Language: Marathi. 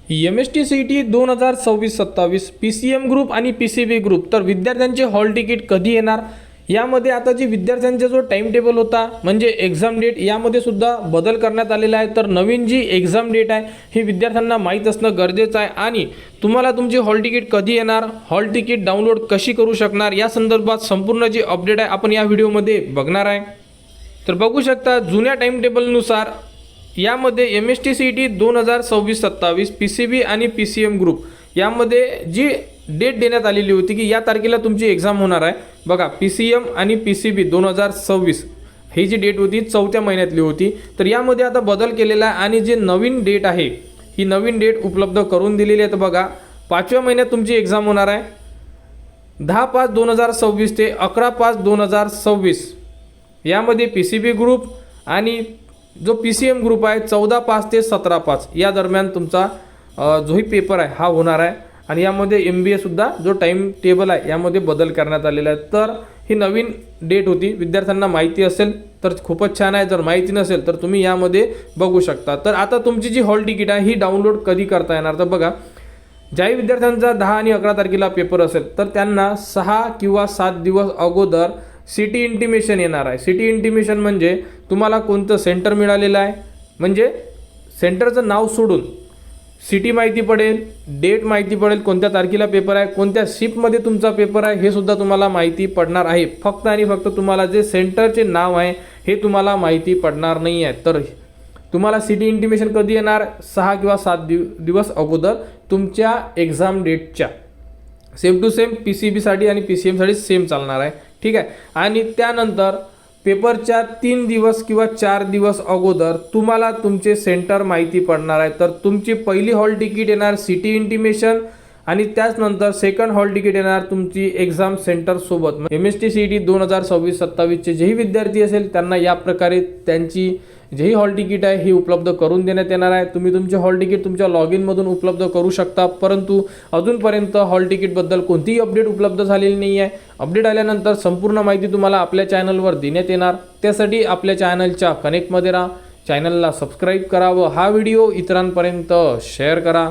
MST-CET 2026-27 PCM ग्रुप आणि PCB ग्रुप तर विद्यार्थ्यांचे हॉल तिकीट कधी येणार यामध्ये आता जी विद्यार्थ्यांचा जो टाइम टेबल होता म्हणजे एक्झाम डेट यामध्ये सुद्धा बदल करण्यात आलेला आहे। तर नवीन जी एक्झाम डेट आहे ही विद्यार्थ्यांना माहीत असणं गरजेचं आहे आणि तुम्हाला तुमची हॉल तिकीट कधी येणार, हॉल तिकीट डाउनलोड कशी करू शकणार या संदर्भात संपूर्ण जी अपडेट आहे आपण या व्हिडिओमध्ये बघणार आहे। तर बघू शकता जुन्या टाइम टेबलनुसार यामध्ये MST-CET 2026-27 PCB आणि PCM ग्रुप यामध्ये जी डेट देण्यात आलेली होती की या तारखेला तुमची एक्झाम होणार आहे। बघा PCM आणि PCB 2026 ही जी डेट होती 4थ्या महिन्यातली होती। तर यामध्ये आता बदल केलेला आहे आणि जी नवीन डेट आहे ही नवीन डेट उपलब्ध करून दिलेली आहे। तर बघा 5व्या महिन्यात तुमची एक्झाम होणार आहे 10/5/2026 ते 11/5/2026। यामध्ये PCB ग्रुप आणि जो PCM ग्रुप आहे 14/5 ते 17/5 या दरम्यान तुमचा जो ही पेपर आहे हा होणार आहे। आणि यामध्ये MBA सुद्धा जो टाइम टेबल आहे यामध्ये बदल करण्यात आलेला आहे। तर ही नवीन डेट होती, विद्यार्थ्यांना माहिती असेल तर खूपच छान आहे, जर माहिती नसेल तर तुम्ही यामध्ये बघू शकता। तर आता तुमची जी हॉल तिकीट आहे ही डाउनलोड कधी करता येणार, तर बघा ज्याही विद्यार्थ्यांचा 10 आणि 11 तारखेला पेपर असेल तर त्यांना 6 किंवा 7 दिवस अगोदर सिटी इंटिमेशन येणार आहे। सिटी इंटिमेशन म्हणजे तुम्हाला कोणतं सेंटर मिळालेलं आहे म्हणजे सेंटरचं नाव सोडून सिटी माहिती पडेल, डेट माहिती पडेल, कोणत्या तारखेला पेपर आहे, कोणत्या शिफ्टमध्ये तुमचा पेपर आहे हे सुद्धा तुम्हाला माहिती पडणार आहे। फक्त आणि फक्त तुम्हाला जे सेंटरचे नाव आहे हे तुम्हाला माहिती पडणार नाही आहे। तर तुम्हाला सिटी इंटिमेशन कधी येणार, 6 किंवा 7 दिवस अगोदर तुमच्या एक्झाम डेटच्या। सेम टू सेम PCBसाठी आणि PCMसाठी सेम चालणार आहे, ठीक आहे। आणि त्यानंतर पेपरच्या 3 दिवस किंवा 4 दिवस अगोदर तुम्हाला तुमचे सेंटर माहिती पडणार आहे। तर तुमची पहिली हॉल तिकीट येणार सिटी इंटिमेशन आणि त्याचनंतर सेकंड हॉल तिकीट येणार तुमची एक्झाम सेंटर सोबत। MST-CET 2026-27 चे जेही विद्यार्थी असेल त्यांना या प्रकारे त्यांची जेही हॉल तिकीट आहे ही उपलब्ध करून देण्यात येणार आहे। तुम्ही तुमचे हॉल तिकीट तुमच्या लॉग इन मधून उपलब्ध करू शकता, परंतु अजूनपर्यंत हॉल तिकीट बद्दल कोणतीही अपडेट उपलब्ध झालेली नाही आहे। अपडेट आल्यानंतर संपूर्ण माहिती तुम्हाला आपल्या चॅनलवर देण्यात येणार। त्यासाठी आपल्या चॅनलच्या कनेक्टमध्ये राहा, चॅनलला सबस्क्राईब करा व हा व्हिडिओ इतरांपर्यंत शेअर करा।